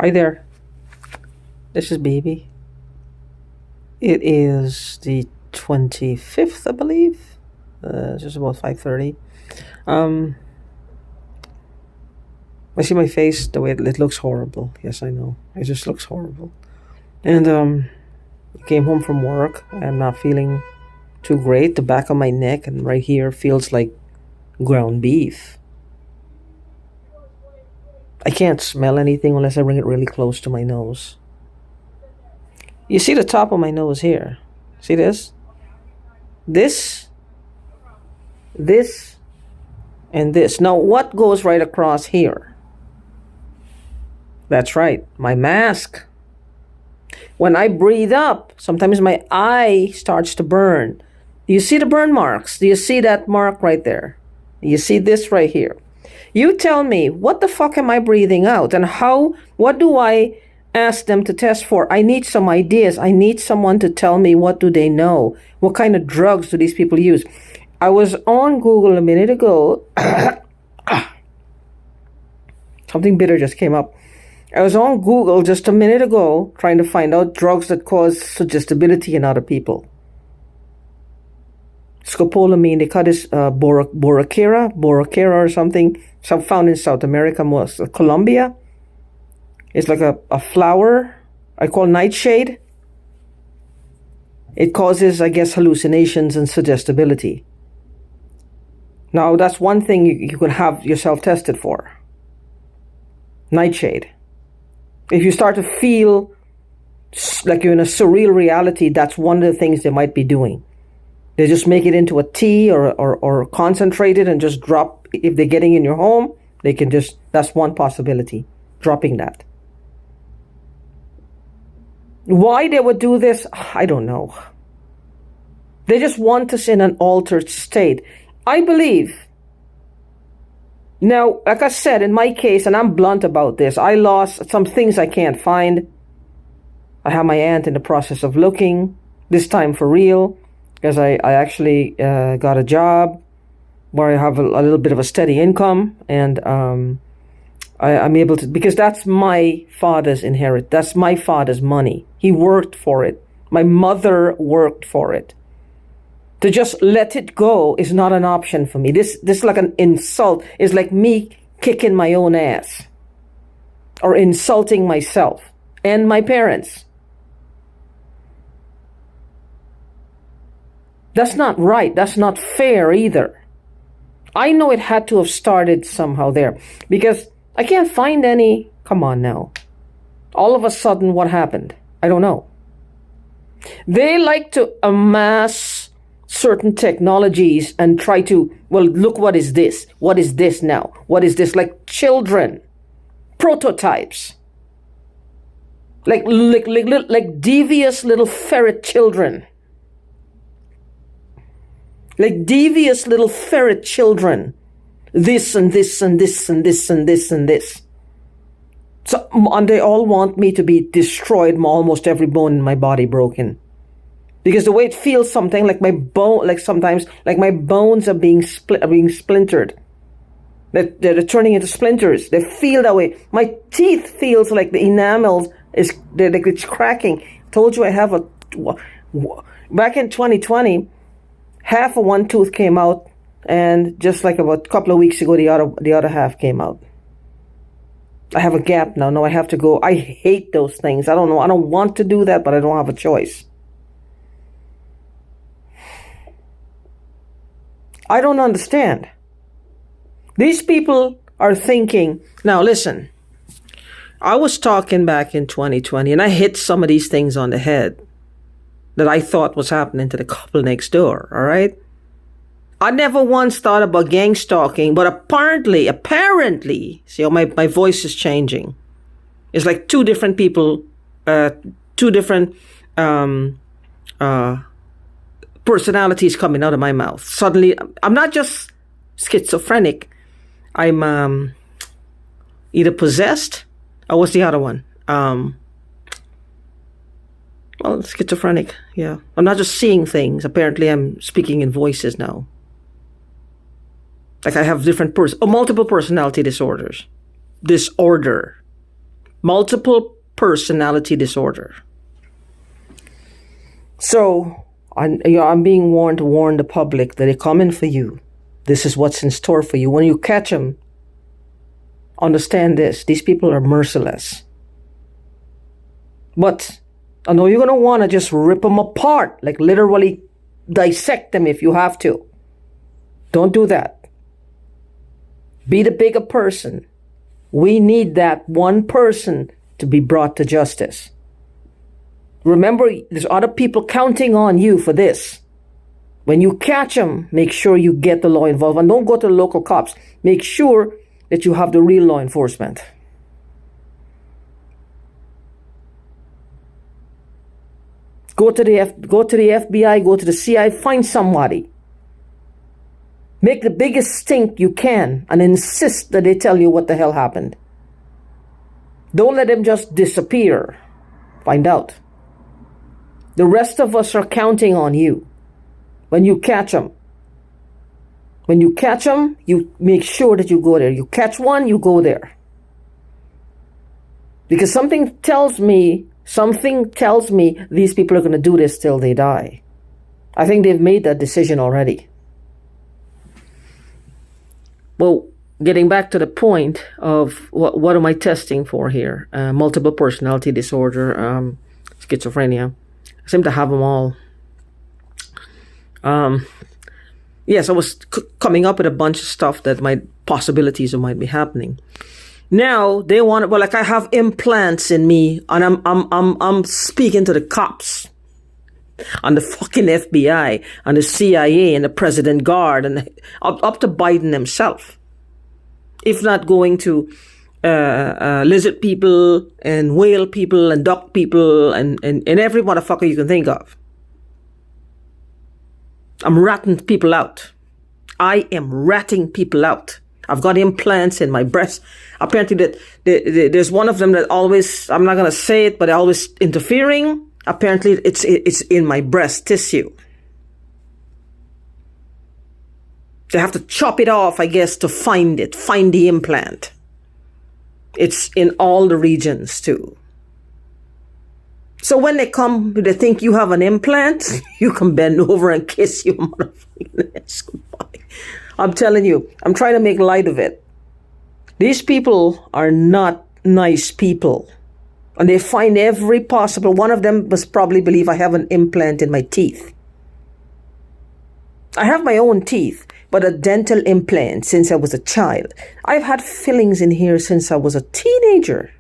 Hi there. This is Baby. It is the 25th, I believe. Just about 5:30. Um, I see my face, the way it looks horrible. Yes, I know. It just looks horrible. And I came home from work. I'm not feeling too great. The back of my neck and right here feels like ground beef. I can't smell anything unless I bring it really close to my nose. You see the top of my nose here? See this? This, and this. Now, what goes right across here? That's right, my mask. When I breathe up, sometimes my eye starts to burn. Do you see the burn marks? Do you see that mark right there? Do you see this right here? You tell me, what the fuck am I breathing out? And what do I ask them to test for? I need some ideas. I need someone to tell me, what do they know? What kind of drugs do these people use? I was on Google a minute ago. Something bitter just came up. I was on Google just a minute ago trying to find out drugs that cause suggestibility in other people. Scopolamine, they call this boracera or something. Some found in South America, most Colombia. It's like a flower I call nightshade. It causes, I guess, hallucinations and suggestibility. Now, that's one thing you could have yourself tested for. Nightshade. If you start to feel like you're in a surreal reality, that's one of the things they might be doing. They just make it into a tea or concentrate it and just drop. If they're getting in your home, they can just, that's one possibility, dropping that. Why they would do this, I don't know. They just want us in an altered state. I believe. Now, like I said, in my case, and I'm blunt about this, I lost some things I can't find. I have my aunt in the process of looking, this time for real, because I actually got a job where I have a little bit of a steady income, and I'm able to, because that's my father's that's my father's money. He worked for it. My mother worked for it. To just let it go is not an option for me. This is like an insult. It's like me kicking my own ass or insulting myself and my parents. That's not right. That's not fair either. I know it had to have started somehow there because I can't find any. Come on now. All of a sudden, what happened? I don't know. They like to amass certain technologies and try to, well, look, what is this? What is this now? What is this? Like children, prototypes, like devious little ferret children. Like devious little ferret children. This and this and this and this and this and this. So, and they all want me to be destroyed, almost every bone in my body broken. Because the way it feels, something like my bone, like sometimes, like my bones are being splintered. They're turning into splinters. They feel that way. My teeth feels like the enamel like it's cracking. Told you I have back in 2020, half of one tooth came out, and just like about a couple of weeks ago, the other half came out. I have a gap now. No, I have to go. I hate those things. I don't know. I don't want to do that, but I don't have a choice. I don't understand. These people are thinking, now listen, I was talking back in 2020 and I hit some of these things on the head that I thought was happening to the couple next door, all right? I never once thought about gang stalking, but apparently, see how my voice is changing. It's like two different people, two different personalities coming out of my mouth. Suddenly, I'm not just schizophrenic. I'm either possessed, or what's the other one? Well, schizophrenic, yeah. I'm not just seeing things. Apparently, I'm speaking in voices now. Like I have different multiple personality disorders. Disorder. Multiple personality disorder. So, I'm being warned to warn the public that they're coming for you. This is what's in store for you. When you catch them, understand this. These people are merciless. But I know you're going to want to just rip them apart, like literally dissect them if you have to. Don't do that. Be the bigger person. We need that one person to be brought to justice. Remember, there's other people counting on you for this. When you catch them, make sure you get the law involved. And don't go to the local cops. Make sure that you have the real law enforcement. Go to the FBI, go to the CIA, find somebody. Make the biggest stink you can and insist that they tell you what the hell happened. Don't let them just disappear. Find out. The rest of us are counting on you. When you catch them, you make sure that you go there. You catch one, you go there. Because something tells me these people are going to do this till they die. I think they've made that decision already. Well, getting back to the point of what am I testing for here? Multiple personality disorder, schizophrenia. I seem to have them all. Yes, I was coming up with a bunch of stuff that possibilities might be happening. Now they want, well, like I have implants in me, and I'm speaking to the cops, and the fucking FBI, and the CIA, and the President Guard, and up to Biden himself. If not going to lizard people and whale people and duck people and every motherfucker you can think of. I'm ratting people out. I am ratting people out. I've got implants in my breast. Apparently, there's one of them that always, I'm not going to say it, but always interfering. Apparently, it's in my breast tissue. They have to chop it off, I guess, to find the implant. It's in all the regions, too. So when they come, they think you have an implant, you can bend over and kiss your motherfucking ass goodbye. I'm telling you, I'm trying to make light of it. These people are not nice people. And they find every possible, one of them must probably believe I have an implant in my teeth. I have my own teeth, but a dental implant since I was a child. I've had fillings in here since I was a teenager.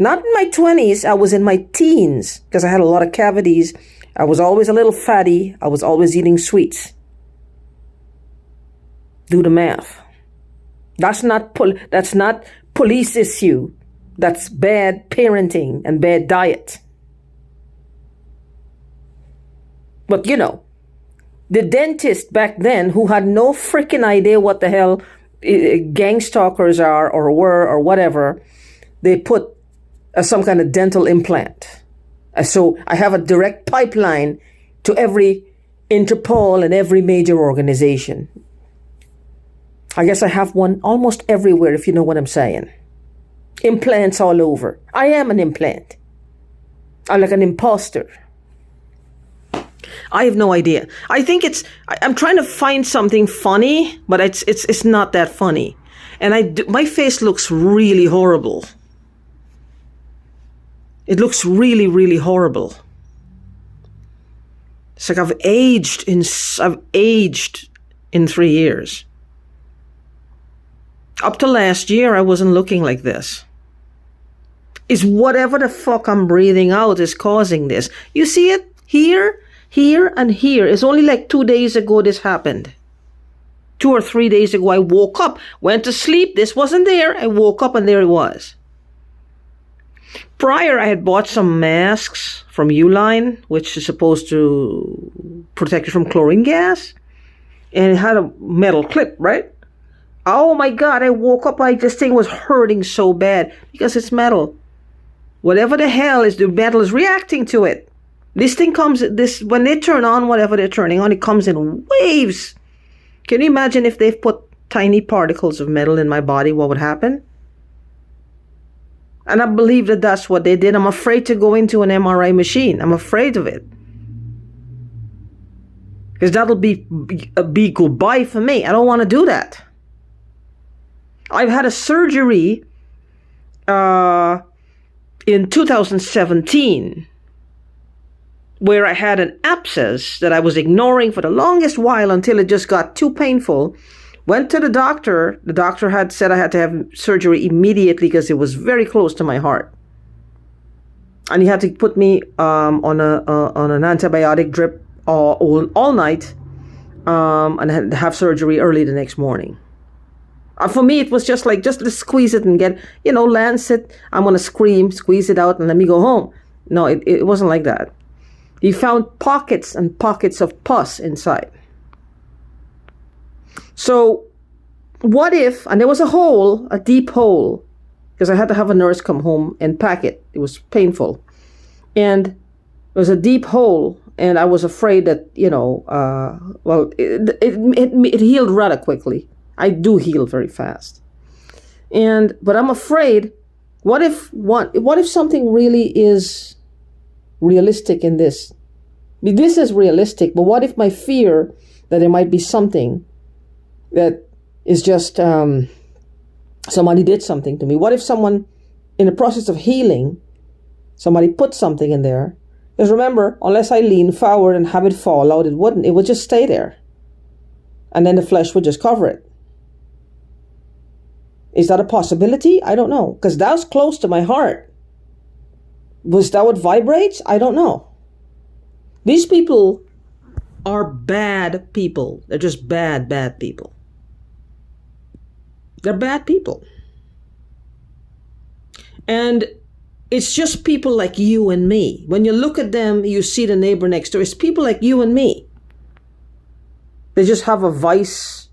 Not in my 20s, I was in my teens because I had a lot of cavities. I was always a little fatty. I was always eating sweets. Do the math. That's not police issue. That's bad parenting and bad diet. But you know, the dentist back then who had no freaking idea what the hell gang stalkers are or were or whatever, they put some kind of dental implant. So I have a direct pipeline to every Interpol and every major organization. I guess I have one almost everywhere, if you know what I'm saying. Implants all over. I am an implant. I'm like an imposter. I have no idea. I think I'm trying to find something funny, but it's not that funny. And my face looks really horrible. It looks really, really horrible. It's like I've aged in 3 years. Up to last year, I wasn't looking like this. It's whatever the fuck I'm breathing out is causing this. You see it here, and here. It's only like 2 days ago this happened. 2 or 3 days ago, I woke up, went to sleep. This wasn't there. I woke up and there it was. Prior, I had bought some masks from Uline, which is supposed to protect you from chlorine gas. And it had a metal clip, right? Oh my God, I woke up, this thing was hurting so bad because it's metal. Whatever the hell is, the metal is reacting to it. This thing when they turn on whatever they're turning on, it comes in waves. Can you imagine if they've put tiny particles of metal in my body, what would happen? And I believe that that's what they did. I'm afraid to go into an MRI machine. I'm afraid of it. Because that'll be goodbye for me. I don't want to do that. I've had a surgery in 2017 where I had an abscess that I was ignoring for the longest while until it just got too painful. Went to the doctor. The doctor had said I had to have surgery immediately because it was very close to my heart. And he had to put me on an antibiotic drip all night and had to have surgery early the next morning. For me, it was just like, just to squeeze it and get, lance it. I'm going to scream, squeeze it out, and let me go home. No, it wasn't like that. He found pockets and pockets of pus inside. So what if, and there was a hole, a deep hole, because I had to have a nurse come home and pack it. It was painful. And there was a deep hole, and I was afraid that, it healed rather quickly. I do heal very fast. But I'm afraid, what if something really is realistic in this? I mean, this is realistic, but what if my fear that there might be something that is just somebody did something to me? What if someone, in the process of healing, somebody put something in there? Because remember, unless I lean forward and have it fall out, it would just stay there. And then the flesh would just cover it. Is that a possibility? I don't know. Because that was close to my heart. Was that what vibrates? I don't know. These people are bad people. They're just bad people. They're bad people. And it's just people like you and me. When you look at them, you see the neighbor next door. It's people like you and me. They just have a vice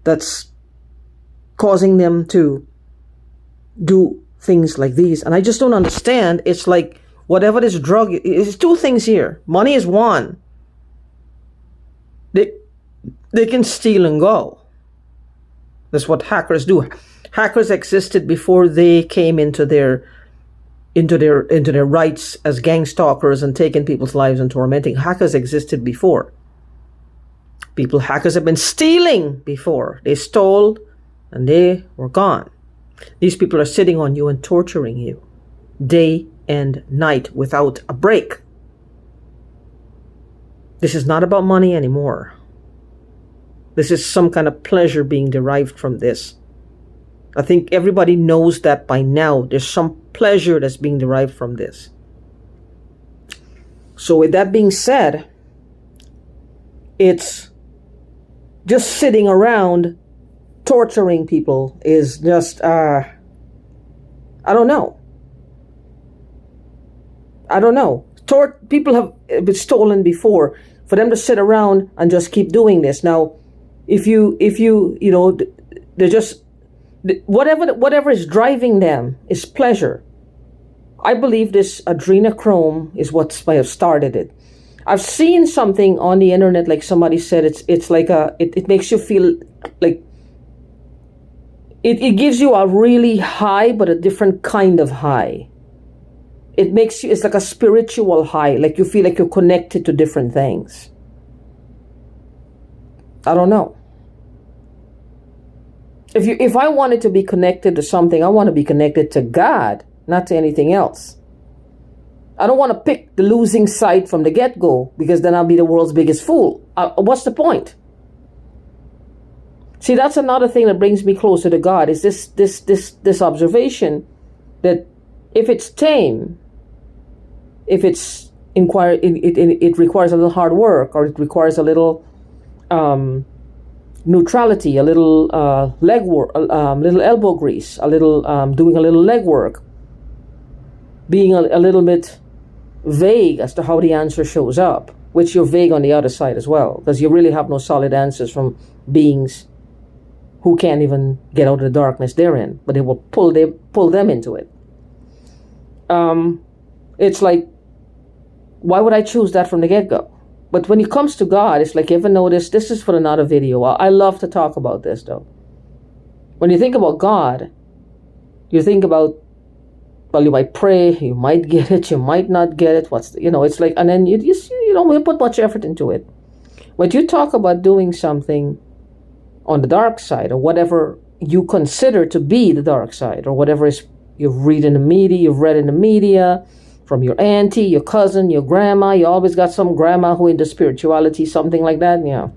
that's causing them to do things like these. And I just don't understand. It's like whatever this drug is, two things here. Money is one. They can steal and go. That's what hackers do. Hackers existed before they came into their rights as gang stalkers and taking people's lives and tormenting. Hackers existed before. Hackers have been stealing before. They stole and they were gone. These people are sitting on you and torturing you day and night without a break. This is not about money anymore. This is some kind of pleasure being derived from this. I think everybody knows that by now. There's some pleasure that's being derived from this. So with that being said, it's just sitting around torturing people is just, I don't know. People have been stolen before. For them to sit around and just keep doing this. Now, if you they're just, whatever is driving them is pleasure. I believe this adrenochrome is what might have started it. I've seen something on the internet, like somebody said, it's like it makes you feel like, it gives you a really high, but a different kind of high. It's like a spiritual high, like you feel like you're connected to different things. I don't know. If I wanted to be connected to something, I want to be connected to God, not to anything else. I don't want to pick the losing side from the get-go, because then I'll be the world's biggest fool. What's the point? See, that's another thing that brings me closer to God, is this observation that if it's tame, if it's it requires a little hard work, or it requires a little neutrality, a little leg work, little elbow grease, a little doing a little leg work, being a little bit vague as to how the answer shows up, which you're vague on the other side as well, because you really have no solid answers from beings who can't even get out of the darkness they're in, but they will pull them into it. It's like, why would I choose that from the get-go? But when it comes to God, it's like, you ever notice, this is for another video. I love to talk about this, though. When you think about God, you think about Well, you might pray, you might get it, you might not get it. It's like, and then we put much effort into it. But you talk about doing something on the dark side, or whatever you consider to be the dark side, or whatever you've read in the media, from your auntie, your cousin, your grandma. You always got some grandma who into spirituality, something like that. Yeah,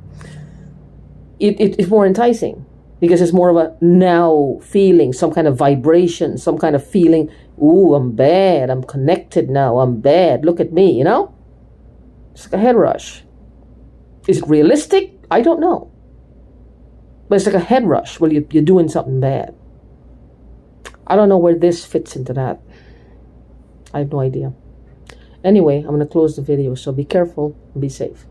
it's more enticing because it's more of a now feeling, some kind of vibration, some kind of feeling. Ooh, I'm bad. I'm connected now. I'm bad. Look at me. It's like a head rush. Is it realistic? I don't know. But it's like a head rush. Well, you're doing something bad. I don't know where this fits into that. I have no idea. Anyway, I'm going to close the video, so be careful and be safe.